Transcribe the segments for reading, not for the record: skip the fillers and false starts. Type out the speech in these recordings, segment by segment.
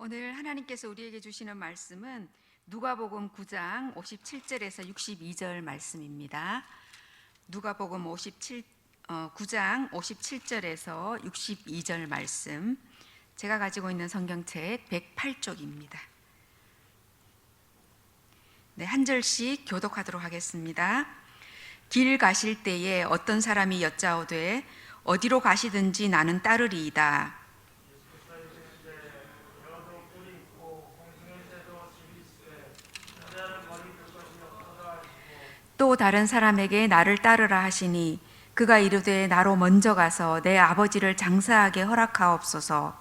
오늘 하나님께서 우리에게 주시는 말씀은 누가복음 9장 57절에서 62절 말씀입니다. 누가복음 9장 57절에서 62절 말씀, 제가 가지고 있는 성경책 108쪽입니다. 네, 한 절씩 교독하도록 하겠습니다. 길 가실 때에 어떤 사람이 여짜오되 어디로 가시든지 나는 따르리이다. 또 다른 사람에게 나를 따르라 하시니 그가 이르되 나로 먼저 가서 내 아버지를 장사하게 허락하옵소서.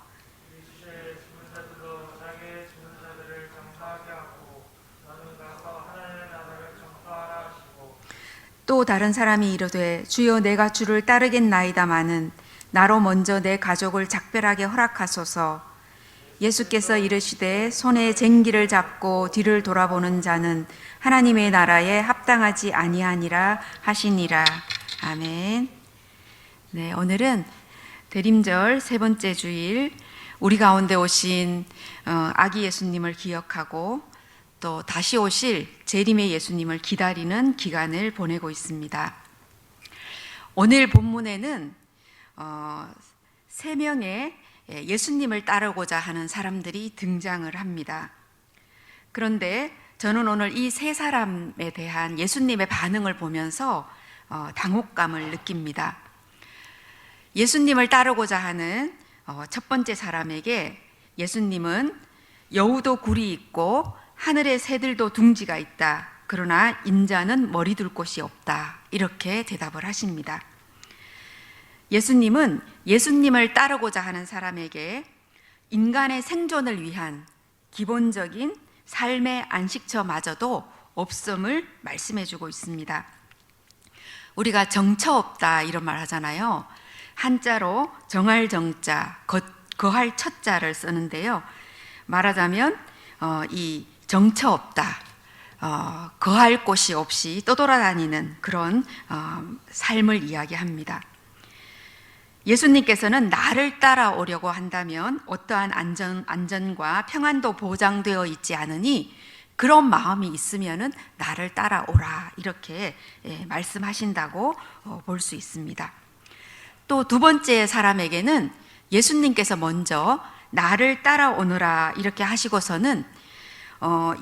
또 다른 사람이 이르되 주여 내가 주를 따르겠나이다마는 나로 먼저 내 가족을 작별하게 허락하소서. 예수께서 이르시되 손에 쟁기를 잡고 뒤를 돌아보는 자는 하나님의 나라에 합당하지 아니하니라 하시니라. 아멘. 네, 오늘은 대림절 세 번째 주일, 우리 가운데 오신 아기 예수님을 기억하고 또 다시 오실 재림의 예수님을 기다리는 기간을 보내고 있습니다. 오늘 본문에는 세 명의 예수님을 따르고자 하는 사람들이 등장을 합니다. 그런데 저는 오늘 이 세 사람에 대한 예수님의 반응을 보면서 당혹감을 느낍니다. 예수님을 따르고자 하는 첫 번째 사람에게 예수님은 여우도 굴이 있고 하늘의 새들도 둥지가 있다. 그러나 인자는 머리 둘 곳이 없다. 이렇게 대답을 하십니다. 예수님은 예수님을 따르고자 하는 사람에게 인간의 생존을 위한 기본적인 삶의 안식처마저도 없음을 말씀해 주고 있습니다. 우리가 정처 없다 이런 말 하잖아요. 한자로 정할 정자, 거할 첫자를 쓰는데요. 말하자면 이 정처 없다, 거할 곳이 없이 떠돌아다니는 그런 삶을 이야기합니다. 예수님께서는 나를 따라오려고 한다면 어떠한 안전과 평안도 보장되어 있지 않으니 그런 마음이 있으면은 나를 따라오라 이렇게 말씀하신다고 볼 수 있습니다. 또 두 번째 사람에게는 예수님께서 먼저 나를 따라오너라 이렇게 하시고서는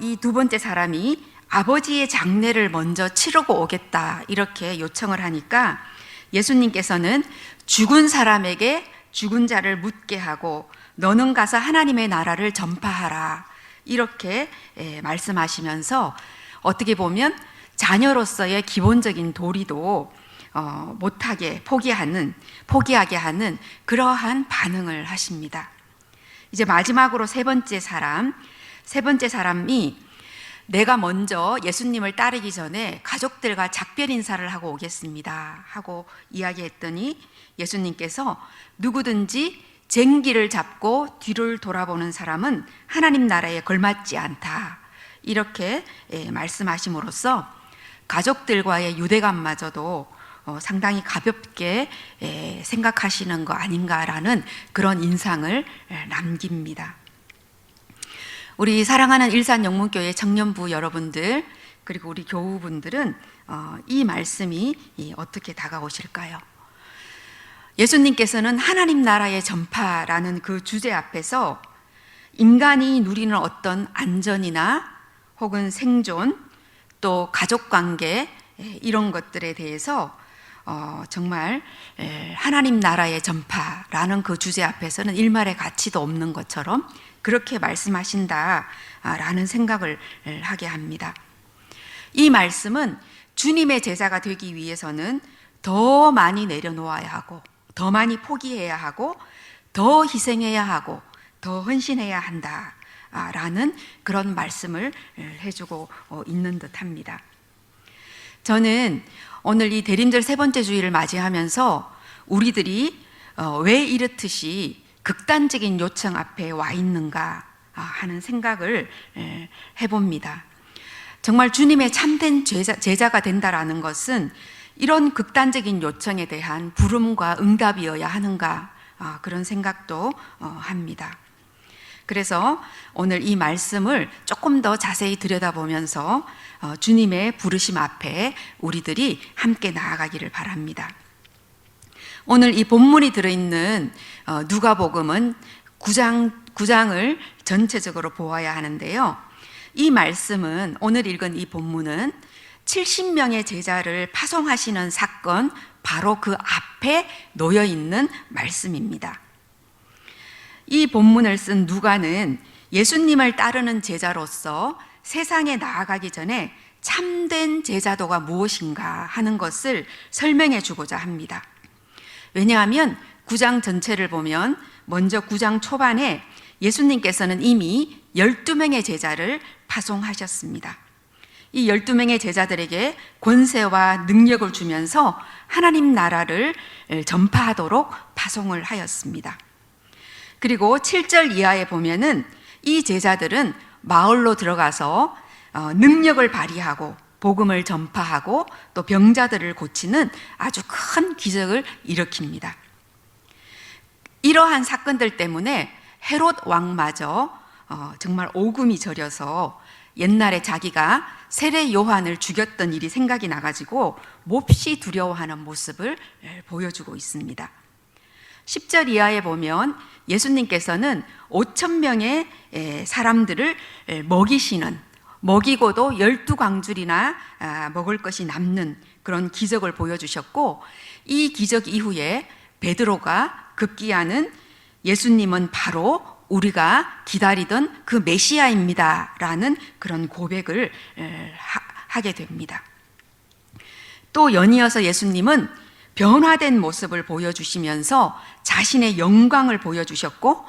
이 두 번째 사람이 아버지의 장례를 먼저 치르고 오겠다 이렇게 요청을 하니까 예수님께서는 죽은 사람에게 죽은 자를 묻게 하고 너는 가서 하나님의 나라를 전파하라 이렇게 말씀하시면서 어떻게 보면 자녀로서의 기본적인 도리도 못하게 포기하게 하는 그러한 반응을 하십니다. 이제 마지막으로 세 번째 사람이 내가 먼저 예수님을 따르기 전에 가족들과 작별 인사를 하고 오겠습니다 하고 이야기했더니 예수님께서 누구든지 쟁기를 잡고 뒤를 돌아보는 사람은 하나님 나라에 걸맞지 않다 이렇게 말씀하심으로써 가족들과의 유대감마저도 상당히 가볍게 생각하시는 거 아닌가라는 그런 인상을 남깁니다. 우리 사랑하는 일산영문교회 청년부 여러분들 그리고 우리 교우분들은 이 말씀이 어떻게 다가오실까요? 예수님께서는 하나님 나라의 전파라는 그 주제 앞에서 인간이 누리는 어떤 안전이나 혹은 생존 또 가족관계 이런 것들에 대해서 정말 하나님 나라의 전파라는 그 주제 앞에서는 일말의 가치도 없는 것처럼 그렇게 말씀하신다라는 생각을 하게 합니다. 이 말씀은 주님의 제자가 되기 위해서는 더 많이 내려놓아야 하고 더 많이 포기해야 하고 더 희생해야 하고 더 헌신해야 한다라는 그런 말씀을 해주고 있는 듯합니다. 저는 오늘 이 대림절 세 번째 주일을 맞이하면서 우리들이 왜 이렇듯이 극단적인 요청 앞에 와 있는가 하는 생각을 해봅니다. 정말 주님의 참된 제자가 된다라는 것은 이런 극단적인 요청에 대한 부름과 응답이어야 하는가 그런 생각도 합니다. 그래서 오늘 이 말씀을 조금 더 자세히 들여다보면서 주님의 부르심 앞에 우리들이 함께 나아가기를 바랍니다. 오늘 이 본문이 들어있는 누가복음은 9장을 전체적으로 보아야 하는데요. 이 말씀은, 오늘 읽은 이 본문은 70명의 제자를 파송하시는 사건, 바로 그 앞에 놓여 있는 말씀입니다. 이 본문을 쓴 누가는 예수님을 따르는 제자로서 세상에 나아가기 전에 참된 제자도가 무엇인가 하는 것을 설명해 주고자 합니다. 왜냐하면 9장 전체를 보면 먼저 9장 초반에 예수님께서는 이미 12명의 제자를 파송하셨습니다. 이 12명의 제자들에게 권세와 능력을 주면서 하나님 나라를 전파하도록 파송을 하였습니다. 그리고 7절 이하에 보면은 이 제자들은 마을로 들어가서 능력을 발휘하고 복음을 전파하고 또 병자들을 고치는 아주 큰 기적을 일으킵니다. 이러한 사건들 때문에 헤롯 왕마저 정말 오금이 저려서 옛날에 자기가 세례 요한을 죽였던 일이 생각이 나가지고 몹시 두려워하는 모습을 보여주고 있습니다. 10절 이하에 보면 예수님께서는 5,000명의 사람들을 먹이고도 12광줄이나 먹을 것이 남는 그런 기적을 보여주셨고, 이 기적 이후에 베드로가 급기야는 예수님은 바로 우리가 기다리던 그 메시아입니다 라는 그런 고백을 하게 됩니다. 또 연이어서 예수님은 변화된 모습을 보여주시면서 자신의 영광을 보여주셨고,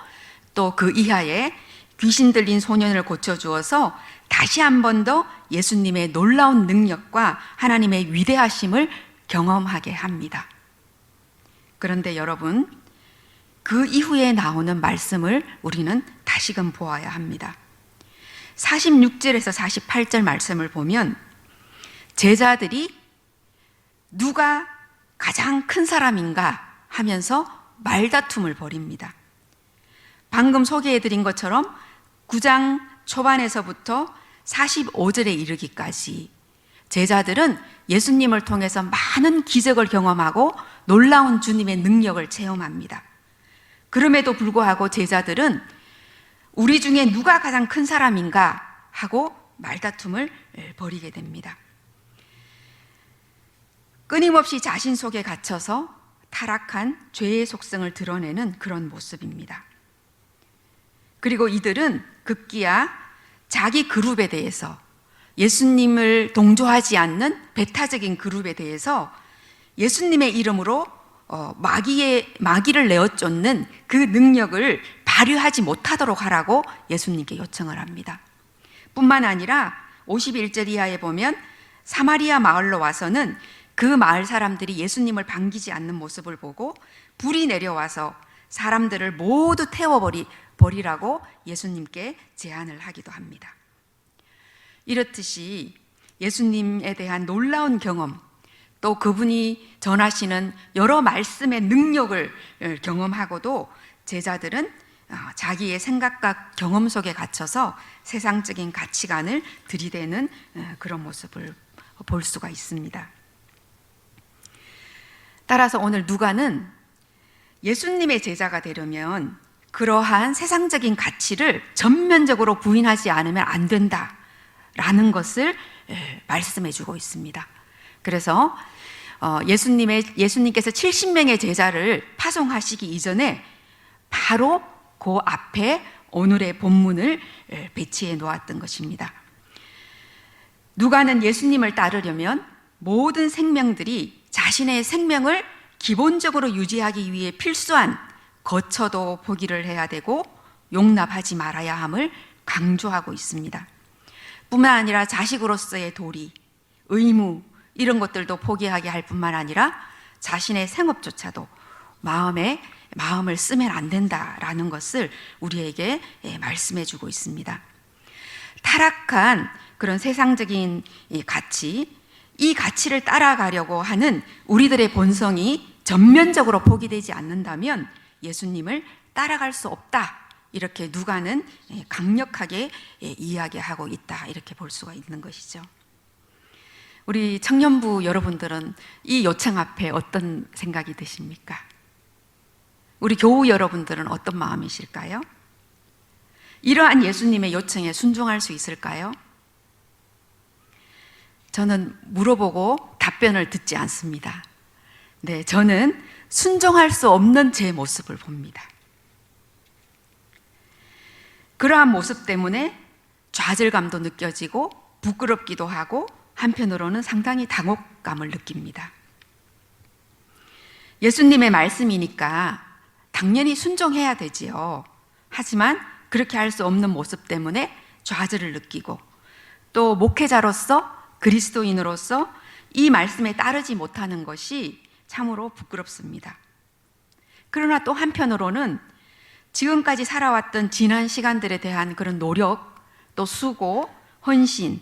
또 그 이하에 귀신 들린 소년을 고쳐주어서 다시 한 번 더 예수님의 놀라운 능력과 하나님의 위대하심을 경험하게 합니다. 그런데 여러분, 그 이후에 나오는 말씀을 우리는 다시금 보아야 합니다. 46절에서 48절 말씀을 보면 제자들이 누가 가장 큰 사람인가 하면서 말다툼을 벌입니다. 방금 소개해드린 것처럼 9장 초반에서부터 45절에 이르기까지 제자들은 예수님을 통해서 많은 기적을 경험하고 놀라운 주님의 능력을 체험합니다. 그럼에도 불구하고 제자들은 우리 중에 누가 가장 큰 사람인가 하고 말다툼을 벌이게 됩니다. 끊임없이 자신 속에 갇혀서 타락한 죄의 속성을 드러내는 그런 모습입니다. 그리고 이들은 급기야 자기 그룹에 대해서, 예수님을 동조하지 않는 배타적인 그룹에 대해서 예수님의 이름으로 마귀를 내어쫓는 그 능력을 발휘하지 못하도록 하라고 예수님께 요청을 합니다. 뿐만 아니라 51절 이하에 보면 사마리아 마을로 와서는 그 마을 사람들이 예수님을 반기지 않는 모습을 보고 불이 내려와서 사람들을 모두 태워버리라고 예수님께 제안을 하기도 합니다. 이렇듯이 예수님에 대한 놀라운 경험, 또 그분이 전하시는 여러 말씀의 능력을 경험하고도 제자들은 자기의 생각과 경험 속에 갇혀서 세상적인 가치관을 들이대는 그런 모습을 볼 수가 있습니다. 따라서 오늘 누가는 예수님의 제자가 되려면 그러한 세상적인 가치를 전면적으로 부인하지 않으면 안 된다라는 것을 말씀해 주고 있습니다. 그래서 예수님께서 70명의 제자를 파송하시기 이전에 바로 그 앞에 오늘의 본문을 배치해 놓았던 것입니다. 누가는 예수님을 따르려면 모든 생명들이 자신의 생명을 기본적으로 유지하기 위해 필수한 거처도 포기를 해야 되고 용납하지 말아야 함을 강조하고 있습니다. 뿐만 아니라 자식으로서의 도리, 의무 이런 것들도 포기하게 할 뿐만 아니라 자신의 생업조차도 마음을 쓰면 안 된다라는 것을 우리에게 말씀해 주고 있습니다. 타락한 그런 세상적인 가치, 이 가치를 따라가려고 하는 우리들의 본성이 전면적으로 포기되지 않는다면 예수님을 따라갈 수 없다 이렇게 누가는 강력하게 이야기하고 있다, 이렇게 볼 수가 있는 것이죠. 우리 청년부 여러분들은 이 요청 앞에 어떤 생각이 드십니까? 우리 교우 여러분들은 어떤 마음이실까요? 이러한 예수님의 요청에 순종할 수 있을까요? 저는 물어보고 답변을 듣지 않습니다. 네, 저는 순종할 수 없는 제 모습을 봅니다. 그러한 모습 때문에 좌절감도 느껴지고 부끄럽기도 하고 한편으로는 상당히 당혹감을 느낍니다. 예수님의 말씀이니까 당연히 순종해야 되지요. 하지만 그렇게 할 수 없는 모습 때문에 좌절을 느끼고 또 목회자로서 그리스도인으로서 이 말씀에 따르지 못하는 것이 참으로 부끄럽습니다. 그러나 또 한편으로는 지금까지 살아왔던 지난 시간들에 대한 그런 노력, 또 수고, 헌신,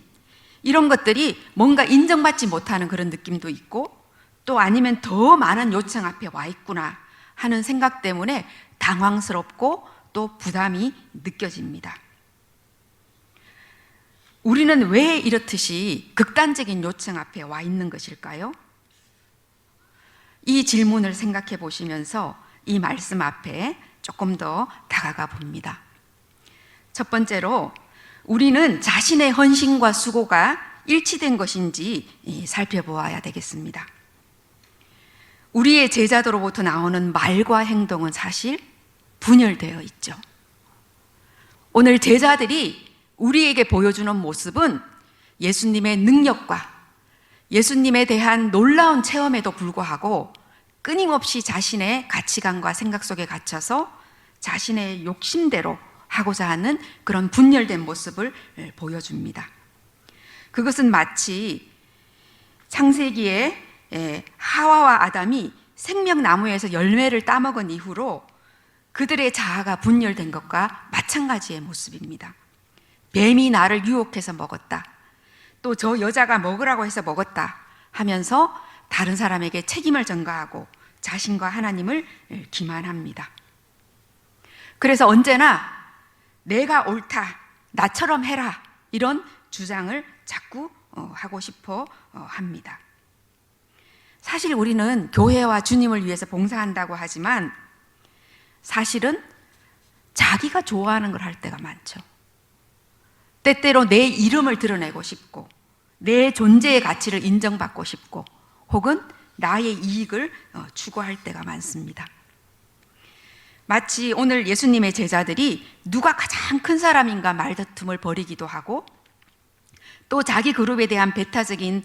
이런 것들이 뭔가 인정받지 못하는 그런 느낌도 있고, 또 아니면 더 많은 요청 앞에 와 있구나 하는 생각 때문에 당황스럽고 또 부담이 느껴집니다. 우리는 왜 이렇듯이 극단적인 요청 앞에 와 있는 것일까요? 이 질문을 생각해 보시면서 이 말씀 앞에 조금 더 다가가 봅니다. 첫 번째로, 우리는 자신의 헌신과 수고가 일치된 것인지 살펴보아야 되겠습니다. 우리의 제자도로부터 나오는 말과 행동은 사실 분열되어 있죠. 오늘 제자들이 우리에게 보여주는 모습은 예수님의 능력과 예수님에 대한 놀라운 체험에도 불구하고 끊임없이 자신의 가치관과 생각 속에 갇혀서 자신의 욕심대로 하고자 하는 그런 분열된 모습을 보여줍니다. 그것은 마치 창세기에 하와와 아담이 생명나무에서 열매를 따먹은 이후로 그들의 자아가 분열된 것과 마찬가지의 모습입니다. 뱀이 나를 유혹해서 먹었다, 또 저 여자가 먹으라고 해서 먹었다 하면서 다른 사람에게 책임을 전가하고 자신과 하나님을 기만합니다. 그래서 언제나 내가 옳다, 나처럼 해라, 이런 주장을 자꾸 하고 싶어 합니다. 사실 우리는 교회와 주님을 위해서 봉사한다고 하지만 사실은 자기가 좋아하는 걸 할 때가 많죠. 때때로 내 이름을 드러내고 싶고 내 존재의 가치를 인정받고 싶고 혹은 나의 이익을 추구할 때가 많습니다. 마치 오늘 예수님의 제자들이 누가 가장 큰 사람인가 말다툼을 벌이기도 하고, 또 자기 그룹에 대한 배타적인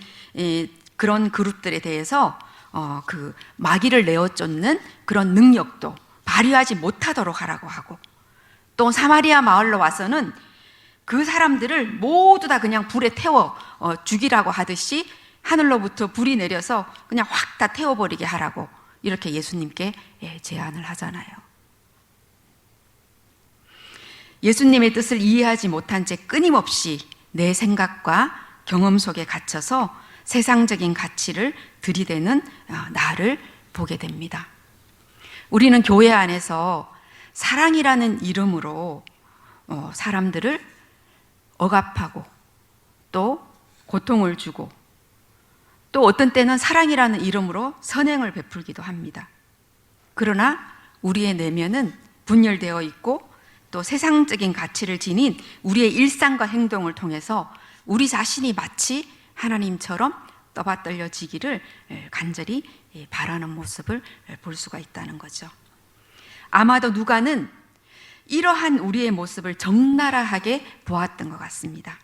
그런 그룹들에 대해서 그 마귀를 내어쫓는 그런 능력도 발휘하지 못하도록 하라고 하고, 또 사마리아 마을로 와서는 그 사람들을 모두 다 그냥 불에 태워 죽이라고 하듯이 하늘로부터 불이 내려서 그냥 확 다 태워버리게 하라고 이렇게 예수님께 제안을 하잖아요. 예수님의 뜻을 이해하지 못한 채 끊임없이 내 생각과 경험 속에 갇혀서 세상적인 가치를 들이대는 나를 보게 됩니다. 우리는 교회 안에서 사랑이라는 이름으로 사람들을 억압하고 또 고통을 주고, 또 어떤 때는 사랑이라는 이름으로 선행을 베풀기도 합니다. 그러나 우리의 내면은 분열되어 있고 또 세상적인 가치를 지닌 우리의 일상과 행동을 통해서 우리 자신이 마치 하나님처럼 떠받들여지기를 간절히 바라는 모습을 볼 수가 있다는 거죠. 아마도 누가는 이러한 우리의 모습을 적나라하게 보았던 것 같습니다.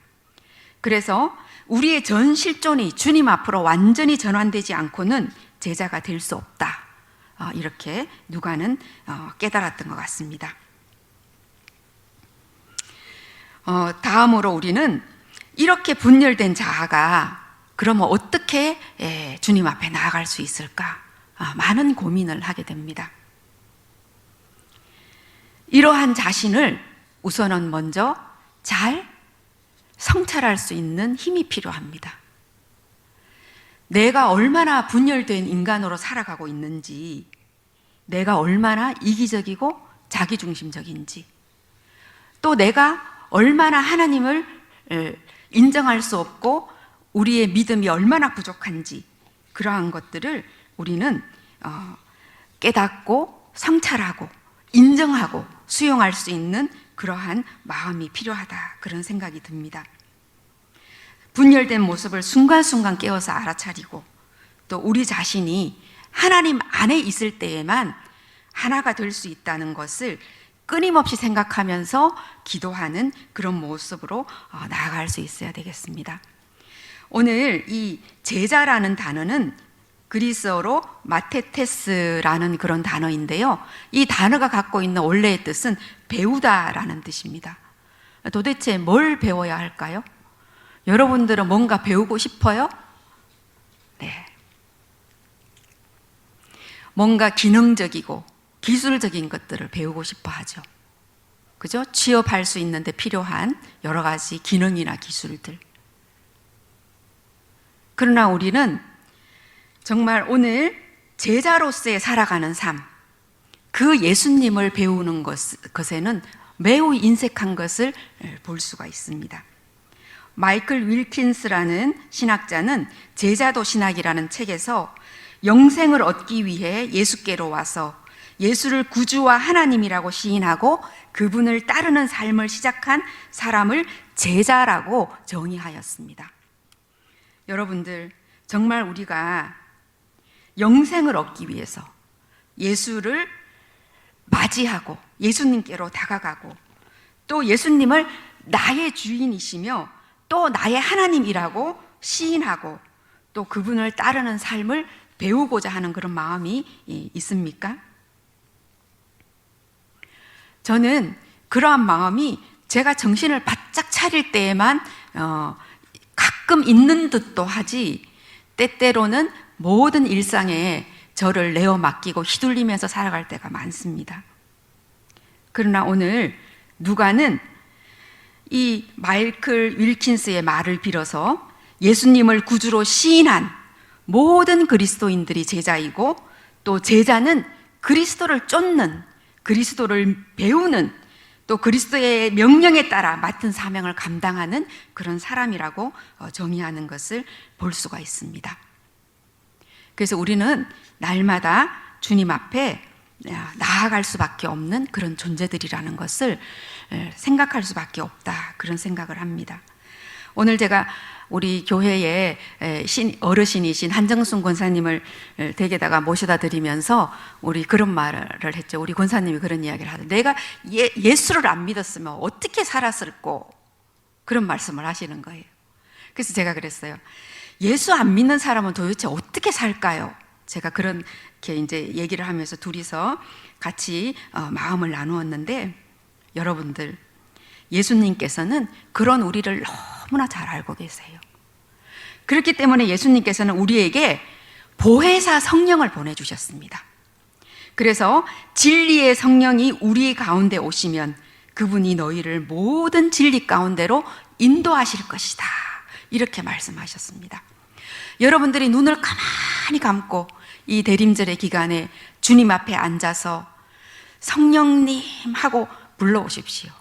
그래서 우리의 전 실존이 주님 앞으로 완전히 전환되지 않고는 제자가 될 수 없다, 이렇게 누가는 깨달았던 것 같습니다. 다음으로 우리는 이렇게 분열된 자아가 그러면 어떻게 주님 앞에 나아갈 수 있을까? 많은 고민을 하게 됩니다. 이러한 자신을 우선은 먼저 잘 성찰할 수 있는 힘이 필요합니다. 내가 얼마나 분열된 인간으로 살아가고 있는지, 내가 얼마나 이기적이고 자기중심적인지, 또 내가 얼마나 하나님을 인정할 수 없고 우리의 믿음이 얼마나 부족한지, 그러한 것들을 우리는 깨닫고 성찰하고 인정하고 수용할 수 있는 그러한 마음이 필요하다, 그런 생각이 듭니다. 분열된 모습을 순간순간 깨워서 알아차리고, 또 우리 자신이 하나님 안에 있을 때에만 하나가 될 수 있다는 것을 끊임없이 생각하면서 기도하는 그런 모습으로 나아갈 수 있어야 되겠습니다. 오늘 이 제자라는 단어는 그리스어로 마테테스라는 그런 단어인데요, 이 단어가 갖고 있는 원래의 뜻은 배우다라는 뜻입니다. 도대체 뭘 배워야 할까요? 여러분들은 뭔가 배우고 싶어요? 네. 뭔가 기능적이고 기술적인 것들을 배우고 싶어 하죠. 그죠? 취업할 수 있는데 필요한 여러 가지 기능이나 기술들. 그러나 우리는 정말 오늘 제자로서의 살아가는 삶, 그 예수님을 배우는 것에는 매우 인색한 것을 볼 수가 있습니다. 마이클 윌킨스라는 신학자는 제자도 신학이라는 책에서 영생을 얻기 위해 예수께로 와서 예수를 구주와 하나님이라고 시인하고 그분을 따르는 삶을 시작한 사람을 제자라고 정의하였습니다. 여러분들, 정말 우리가 영생을 얻기 위해서 예수를 맞이하고 예수님께로 다가가고, 또 예수님을 나의 주인이시며 또 나의 하나님이라고 시인하고, 또 그분을 따르는 삶을 배우고자 하는 그런 마음이 있습니까? 저는 그러한 마음이 제가 정신을 바짝 차릴 때에만 가끔 있는 듯도 하지, 때때로는 모든 일상에 저를 내어 맡기고 휘둘리면서 살아갈 때가 많습니다. 그러나 오늘 누가는 이 마이클 윌킨스의 말을 빌어서 예수님을 구주로 시인한 모든 그리스도인들이 제자이고, 또 제자는 그리스도를 쫓는, 그리스도를 배우는, 또 그리스도의 명령에 따라 맡은 사명을 감당하는 그런 사람이라고 정의하는 것을 볼 수가 있습니다. 그래서 우리는 날마다 주님 앞에 나아갈 수밖에 없는 그런 존재들이라는 것을 생각할 수밖에 없다, 그런 생각을 합니다. 오늘 제가 우리 교회의 어르신이신 한정순 권사님을 댁에다가 모셔다 드리면서 우리 그런 말을 했죠. 우리 권사님이 그런 이야기를 하더라고요. 내가 예수를 안 믿었으면 어떻게 살았을꼬, 그런 말씀을 하시는 거예요. 그래서 제가 그랬어요. 예수 안 믿는 사람은 도대체 어떻게 살까요? 제가 그렇게 이제 얘기를 하면서 둘이서 같이 마음을 나누었는데, 여러분들, 예수님께서는 그런 우리를 너무나 잘 알고 계세요. 그렇기 때문에 예수님께서는 우리에게 보혜사 성령을 보내주셨습니다. 그래서 진리의 성령이 우리 가운데 오시면 그분이 너희를 모든 진리 가운데로 인도하실 것이다, 이렇게 말씀하셨습니다. 여러분들이 눈을 가만히 감고 이 대림절의 기간에 주님 앞에 앉아서 성령님 하고 불러오십시오.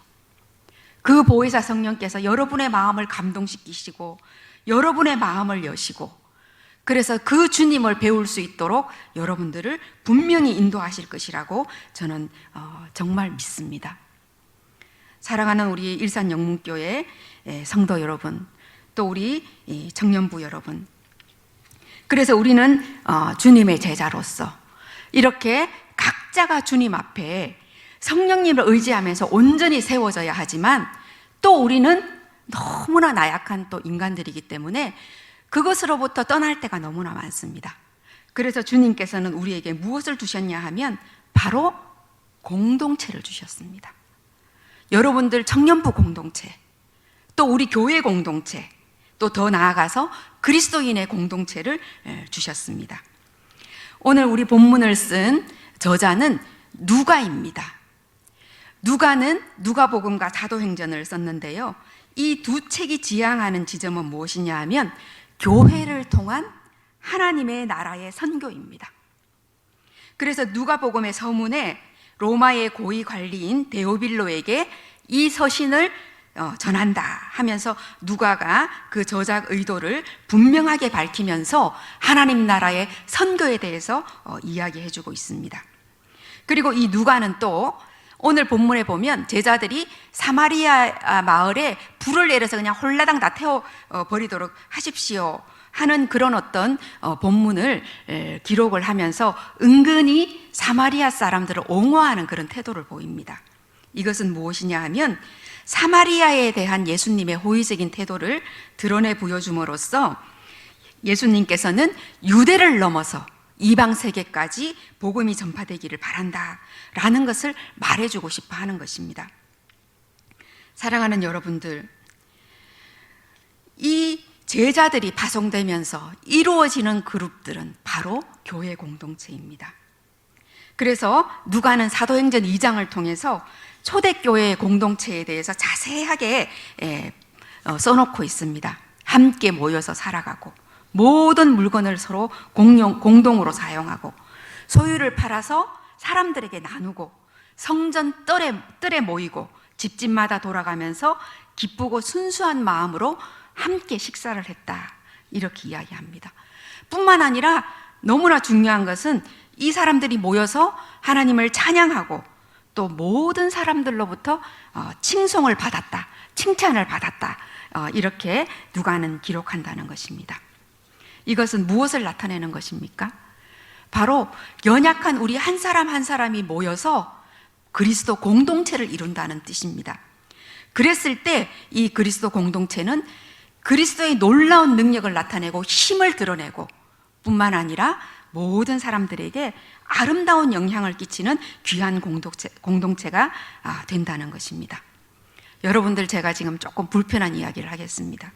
그 보혜사 성령께서 여러분의 마음을 감동시키시고 여러분의 마음을 여시고, 그래서 그 주님을 배울 수 있도록 여러분들을 분명히 인도하실 것이라고 저는 정말 믿습니다. 사랑하는 우리 일산영문교회 성도 여러분, 또 우리 청년부 여러분, 그래서 우리는 주님의 제자로서 이렇게 각자가 주님 앞에 성령님을 의지하면서 온전히 세워져야 하지만, 또 우리는 너무나 나약한 또 인간들이기 때문에 그것으로부터 떠날 때가 너무나 많습니다. 그래서 주님께서는 우리에게 무엇을 주셨냐 하면 바로 공동체를 주셨습니다. 여러분들 청년부 공동체, 또 우리 교회 공동체, 또 더 나아가서 그리스도인의 공동체를 주셨습니다. 오늘 우리 본문을 쓴 저자는 누가입니다. 누가는 누가복음과 사도행전을 썼는데요, 이 두 책이 지향하는 지점은 무엇이냐 하면 교회를 통한 하나님의 나라의 선교입니다. 그래서 누가복음의 서문에 로마의 고위 관리인 데오빌로에게 이 서신을 전한다 하면서 누가가 그 저작 의도를 분명하게 밝히면서 하나님 나라의 선교에 대해서 이야기해 주고 있습니다. 그리고 이 누가는 또 오늘 본문에 보면 제자들이 사마리아 마을에 불을 내려서 그냥 홀라당 다 태워 버리도록 하십시오 하는 그런 어떤 본문을 기록을 하면서 은근히 사마리아 사람들을 옹호하는 그런 태도를 보입니다. 이것은 무엇이냐 하면 사마리아에 대한 예수님의 호의적인 태도를 드러내 보여줌으로써 예수님께서는 유대를 넘어서 이방 세계까지 복음이 전파되기를 바란다라는 것을 말해주고 싶어 하는 것입니다. 사랑하는 여러분들, 이 제자들이 파송되면서 이루어지는 그룹들은 바로 교회 공동체입니다. 그래서 누가는 사도행전 2장을 통해서 초대교회 공동체에 대해서 자세하게 써놓고 있습니다. 함께 모여서 살아가고 모든 물건을 서로 공동으로 사용하고 소유를 팔아서 사람들에게 나누고 성전 뜰에 모이고 집집마다 돌아가면서 기쁘고 순수한 마음으로 함께 식사를 했다, 이렇게 이야기합니다. 뿐만 아니라 너무나 중요한 것은 이 사람들이 모여서 하나님을 찬양하고 또 모든 사람들로부터 칭송을 받았다, 칭찬을 받았다, 이렇게 누가는 기록한다는 것입니다. 이것은 무엇을 나타내는 것입니까? 바로 연약한 우리 한 사람 한 사람이 모여서 그리스도 공동체를 이룬다는 뜻입니다. 그랬을 때 이 그리스도 공동체는 그리스도의 놀라운 능력을 나타내고 힘을 드러내고 뿐만 아니라 모든 사람들에게 아름다운 영향을 끼치는 귀한 공동체가 된다는 것입니다. 여러분들, 제가 지금 조금 불편한 이야기를 하겠습니다.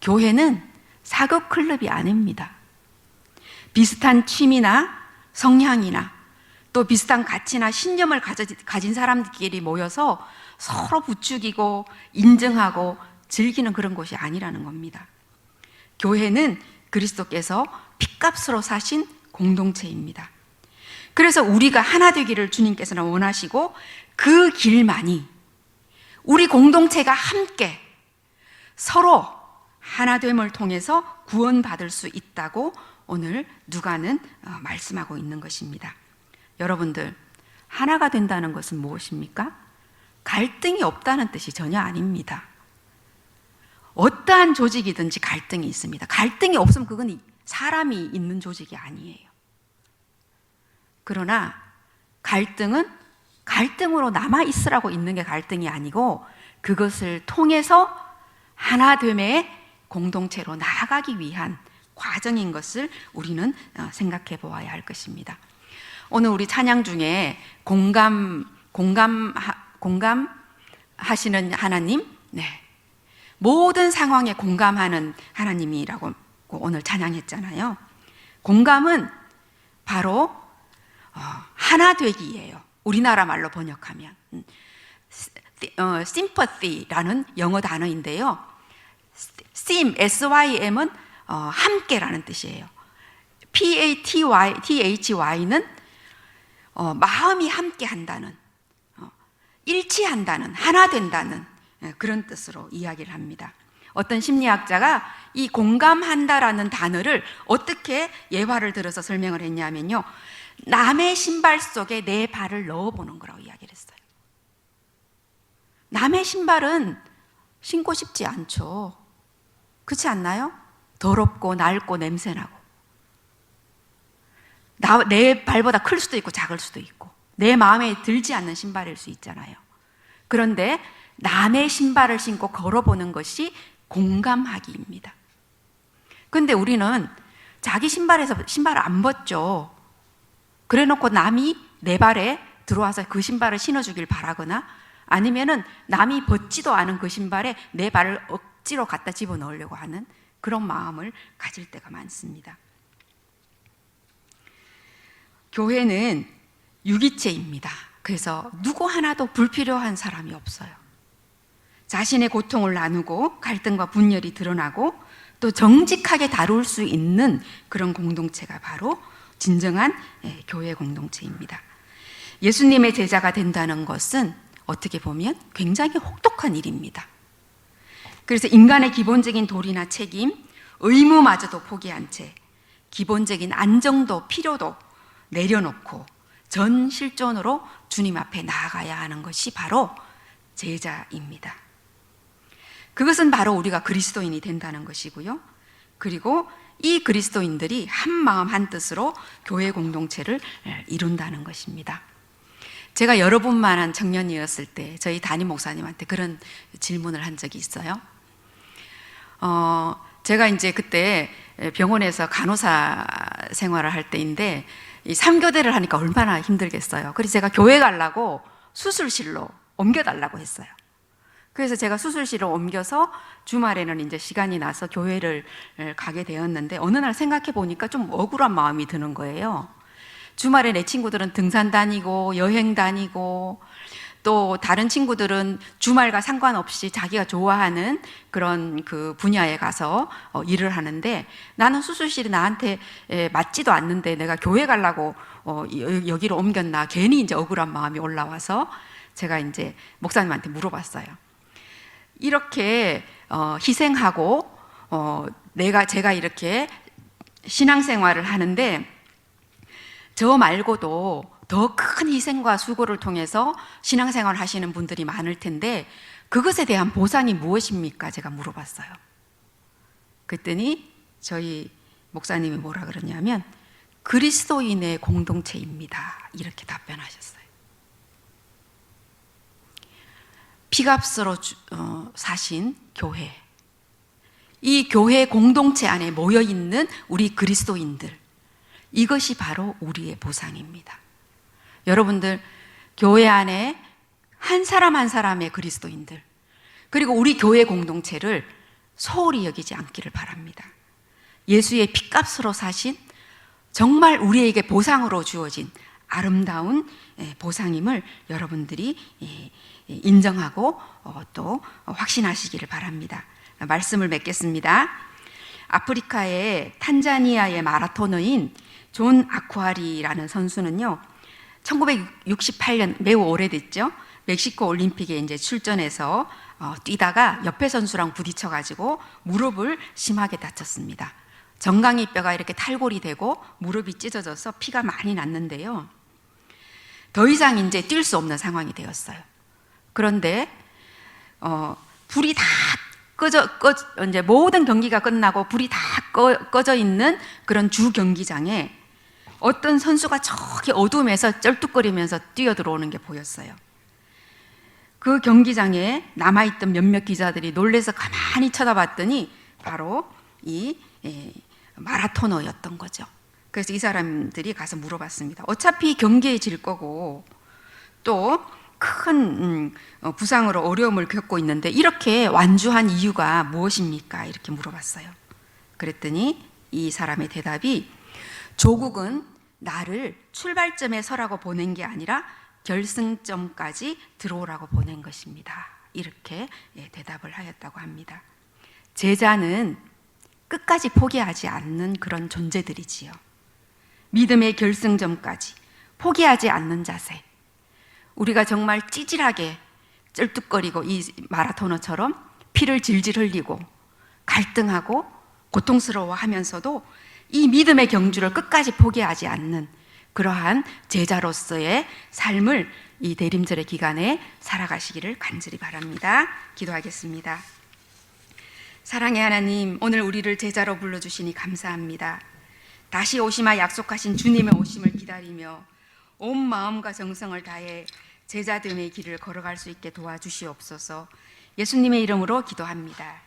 교회는 사교 클럽이 아닙니다. 비슷한 취미나 성향이나 또 비슷한 가치나 신념을 가진 사람들끼리 모여서 서로 부추기고 인정하고 즐기는 그런 곳이 아니라는 겁니다. 교회는 그리스도께서 핏값으로 사신 공동체입니다. 그래서 우리가 하나 되기를 주님께서는 원하시고 그 길만이 우리 공동체가 함께 서로 하나됨을 통해서 구원받을 수 있다고 오늘 누가는 말씀하고 있는 것입니다. 여러분들, 하나가 된다는 것은 무엇입니까? 갈등이 없다는 뜻이 전혀 아닙니다. 어떠한 조직이든지 갈등이 있습니다. 갈등이 없으면 그건 사람이 있는 조직이 아니에요. 그러나 갈등은 갈등으로 남아있으라고 있는 게 갈등이 아니고 그것을 통해서 하나됨의 공동체로 나아가기 위한 과정인 것을 우리는 생각해 보아야 할 것입니다. 오늘 우리 찬양 중에 공감하시는 하나님, 모든 상황에 공감하는 하나님이라고 오늘 찬양했잖아요. 공감은 바로 하나 되기예요. 우리나라 말로 번역하면 sympathy라는 영어 단어인데요. SYM은 함께라는 뜻이에요. PATHY는 마음이 함께한다는, 일치한다는, 하나 된다는 그런 뜻으로 이야기를 합니다. 어떤 심리학자가 이 공감한다라는 단어를 어떻게 예화를 들어서 설명을 했냐면요, 남의 신발 속에 내 발을 넣어보는 거라고 이야기를 했어요. 남의 신발은 신고 싶지 않죠. 그렇지 않나요? 더럽고 낡고 냄새나고, 내 발보다 클 수도 있고 작을 수도 있고 내 마음에 들지 않는 신발일 수 있잖아요. 그런데 남의 신발을 신고 걸어보는 것이 공감하기입니다. 그런데 우리는 자기 신발에서 신발을 안 벗죠. 그래 놓고 남이 내 발에 들어와서 그 신발을 신어주길 바라거나 아니면은 남이 벗지도 않은 그 신발에 내 발을 억지로 갖다 집어넣으려고 하는 그런 마음을 가질 때가 많습니다. 교회는 유기체입니다. 그래서 누구 하나도 불필요한 사람이 없어요. 자신의 고통을 나누고 갈등과 분열이 드러나고 또 정직하게 다룰 수 있는 그런 공동체가 바로 진정한 교회 공동체입니다. 예수님의 제자가 된다는 것은 어떻게 보면 굉장히 혹독한 일입니다. 그래서 인간의 기본적인 도리나 책임, 의무마저도 포기한 채 기본적인 안정도, 필요도 내려놓고 전 실존으로 주님 앞에 나아가야 하는 것이 바로 제자입니다. 그것은 바로 우리가 그리스도인이 된다는 것이고요. 그리고 이 그리스도인들이 한 마음 한 뜻으로 교회 공동체를 이룬다는 것입니다. 제가 여러분만한 청년이었을 때 저희 담임 목사님한테 그런 질문을 한 적이 있어요. 제가 이제 그때 병원에서 간호사 생활을 할 때인데 이 3교대를 하니까 얼마나 힘들겠어요. 그래서 제가 교회 가려고 수술실로 옮겨달라고 했어요. 그래서 제가 수술실로 옮겨서 주말에는 이제 시간이 나서 교회를 가게 되었는데 어느 날 생각해 보니까 좀 억울한 마음이 드는 거예요. 주말에 내 친구들은 등산 다니고 여행 다니고 또 다른 친구들은 주말과 상관없이 자기가 좋아하는 그런 그 분야에 가서 일을 하는데 나는 수술실이 나한테 맞지도 않는데 내가 교회 가려고 여기로 옮겼나 괜히 이제 억울한 마음이 올라와서 제가 이제 목사님한테 물어봤어요. 이렇게 희생하고 제가 이렇게 신앙생활을 하는데 저 말고도 더 큰 희생과 수고를 통해서 신앙생활을 하시는 분들이 많을 텐데 그것에 대한 보상이 무엇입니까? 제가 물어봤어요. 그랬더니 저희 목사님이 뭐라 그러냐면 그리스도인의 공동체입니다. 이렇게 답변하셨어요. 피값으로 사신 교회, 이 교회 공동체 안에 모여있는 우리 그리스도인들, 이것이 바로 우리의 보상입니다. 여러분들 교회 안에 한 사람 한 사람의 그리스도인들 그리고 우리 교회 공동체를 소홀히 여기지 않기를 바랍니다. 예수의 피값으로 사신 정말 우리에게 보상으로 주어진 아름다운 보상임을 여러분들이 인정하고 또 확신하시기를 바랍니다. 말씀을 맺겠습니다. 아프리카의 탄자니아의 마라토너인 존 아쿠아리라는 선수는요 1968년 매우 오래됐죠. 멕시코 올림픽에 이제 출전해서 뛰다가 옆에 선수랑 부딪혀가지고 무릎을 심하게 다쳤습니다. 정강이 뼈가 이렇게 탈골이 되고 무릎이 찢어져서 피가 많이 났는데요. 더 이상 이제 뛸 수 없는 상황이 되었어요. 그런데 불이 다 이제 모든 경기가 끝나고 불이 다 꺼져 있는 그런 주 경기장에 어떤 선수가 저기 어둠에서 쩔뚝거리면서 뛰어들어오는 게 보였어요. 그 경기장에 남아있던 몇몇 기자들이 놀라서 가만히 쳐다봤더니 바로 이 마라토너였던 거죠. 그래서 이 사람들이 가서 물어봤습니다. 어차피 경기에 질 거고 또 큰 부상으로 어려움을 겪고 있는데 이렇게 완주한 이유가 무엇입니까? 이렇게 물어봤어요. 그랬더니 이 사람의 대답이 조국은 나를 출발점에 서라고 보낸 게 아니라 결승점까지 들어오라고 보낸 것입니다. 이렇게 대답을 하였다고 합니다. 제자는 끝까지 포기하지 않는 그런 존재들이지요. 믿음의 결승점까지 포기하지 않는 자세. 우리가 정말 찌질하게 쩔뚝거리고 이 마라토너처럼 피를 질질 흘리고 갈등하고 고통스러워하면서도 이 믿음의 경주를 끝까지 포기하지 않는 그러한 제자로서의 삶을 이 대림절의 기간에 살아가시기를 간절히 바랍니다. 기도하겠습니다. 사랑의 하나님, 오늘 우리를 제자로 불러주시니 감사합니다. 다시 오시마 약속하신 주님의 오심을 기다리며 온 마음과 정성을 다해 제자됨의 길을 걸어갈 수 있게 도와주시옵소서. 예수님의 이름으로 기도합니다.